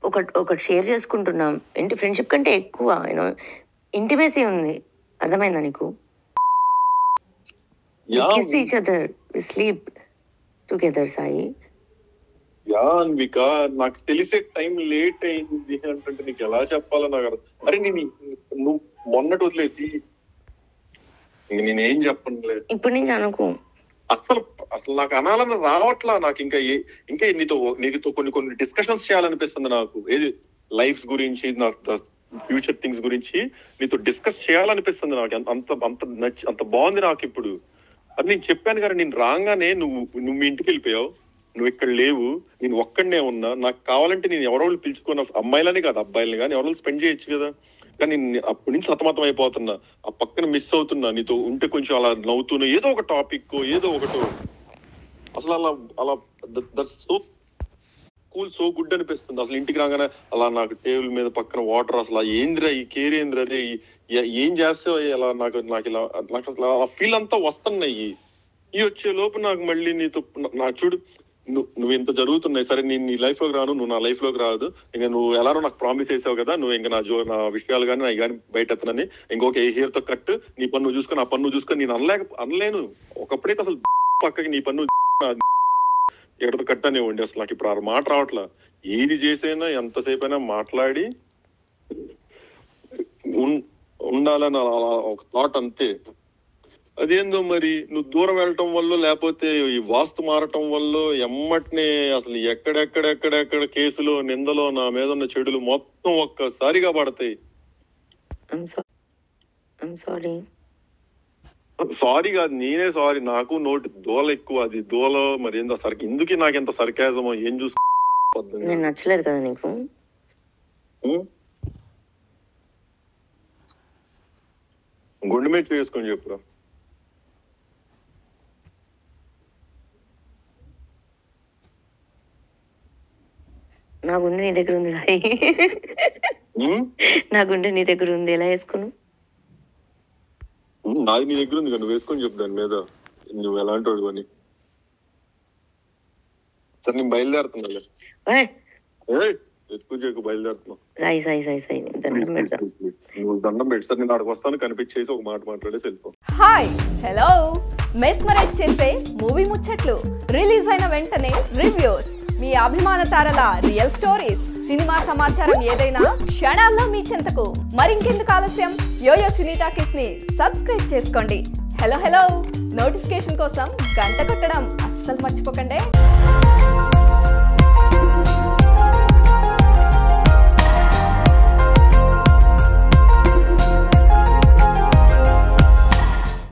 ఒకటి షేర్ చేసుకుంటున్నాం. ఏంటి ఫ్రెండ్షిప్ కంటే ఎక్కువ యూనో ఇంటిమేసీ ఉంది. అర్థమైందా నీకు? Kiss each other, we sleep together Sai. Anvika, నాకు తెలిసే టైం లేట్ అయింది అంటే నీకు ఎలా చెప్పాలో నాకు అరే నువ్వు మొన్నటి వదిలేసి నేనేం చెప్పనులే. ఇప్పుడు నుంచి అనుకో. అసలు నాకు అనాలని రావట్లా. నాకు ఇంకా నీతో కొన్ని డిస్కషన్స్ చేయాలనిపిస్తుంది నాకు. ఏది లైఫ్ గురించి, నాకు ఫ్యూచర్ థింగ్స్ గురించి నీతో డిస్కస్ చేయాలనిపిస్తుంది నాకు. అంత బాగుంది నాకు ఇప్పుడు. అది నేను చెప్పాను కదా, నేను రాగానే నువ్వు మీ ఇంటికి వెళ్ళిపోయావు, నువ్వు ఇక్కడ లేవు, నేను ఒక్కడనే ఉన్నా. నాకు కావాలంటే నేను ఎవరో పిలుచుకున్న అమ్మాయిలని కాదు అబ్బాయిలని కానీ ఎవరో స్పెండ్ చేయొచ్చు కదా. కానీ అప్పటి నుంచి సతమతం అయిపోతున్నా, ఆ పక్కన మిస్ అవుతున్నా. నీతో ఉంటే కొంచెం అలా నవ్వుతున్నా, ఏదో ఒక టాపిక్ ఏదో ఒకటో. అసలు అలా that's so cool, so good అనిపిస్తుంది. అసలు ఇంటికి రాగానే అలా నాకు టేబుల్ మీద పక్కన వాటర్, అసలు ఏంద్రా ఈ కేర్ ఏంద్రా రే, ఏం చేస్తావు ఇలా నాకు అసలు ఆ ఫీల్ అంతా వస్తున్నాయి. వచ్చే లోపు నాకు మళ్ళీ నీతో నాకు చూడు, నువ్వు ఇంత జరుగుతున్నాయి. సరే నేను నీ లైఫ్ లోకి రాను, నువ్వు నా లైఫ్ లోకి రాదు. ఇంకా నువ్వు ఎలానో నాకు ప్రామిస్ చేసావు కదా, నువ్వు ఇంకా నా విషయాలు కానీ అవి కానీ బయట ఎత్తనని, ఇంకొక హెయిర్ తో కట్, నీ పన్ను చూసుకొని ఆ పన్ను చూసుకొని నేను అనలేను. ఒకప్పుడైతే అసలు పక్కకి నీ పన్ను ఎక్కడితో కట్ అనేవ్వండి. అసలు నాకు ఇప్పుడు ఆ మాట రావట్లా. ఏది చేసైనా ఎంతసేపు అయినా మాట్లాడి ఉండాలని ఒక థాట్ అంతే. అదేందో మరి నువ్వు దూరం వెళ్ళటం వల్ల, లేకపోతే ఈ వాస్తు మారటం వల్ల ఎమ్మటినే అసలు ఎక్కడెక్కడ కేసులు నిందలో నా మీద ఉన్న చెడులు మొత్తం ఒక్కసారిగా పడతాయి. సారీ కాదు, నేనే సారీ. నాకు నోటి దోల ఎక్కువ. అది దోల మరి ఏందో ఎందుకు నాకు ఎంత సర్కాజమో ఏం నేను నచ్చలేదు కదా నీకు? గుండె మీద చేసుకొని చెప్పురా. నా గుండె నీ దగ్గర ఉంది సాయి. నా గుండె నీ దగ్గర ఉంది, ఎలా వేసుకున్నావు? నాది నీ దగ్గర ఉంది కదా, నువ్వు వేసుకొని చెప్పు దాని మీద నువ్వు ఎలాంటి వాడు అని. సరే నేను బయలుదేరుతున్నా. బయలుదేరుతున్నా. సాయి సాయి సాయి సాయి నువ్వు దండం పెట్టి సార్, నేను అక్కడికి వస్తాను, కనిపించేసి ఒక మాట మాట్లాడేసి వెళ్ళిపో. హాయ్ హలో, మెస్మరైజ్ చేసే మూవీ ముచ్చట్లు, రిలీజ్ అయిన వెంటనే రివ్యూస్, మీ అభిమాన తారల రియల్ స్టోరీస్, సినిమా సమాచారం ఏదైనా క్షణాల్లో మీ చెంతకు. మరింకెందుకు ఆలస్యం, యోయో సినీ టాకీస్ ని సబ్స్క్రైబ్ చేసుకోండి. హలో హలో నోటిఫికేషన్ కోసం గంట కొట్టడం అస్సలు మర్చిపోకండి.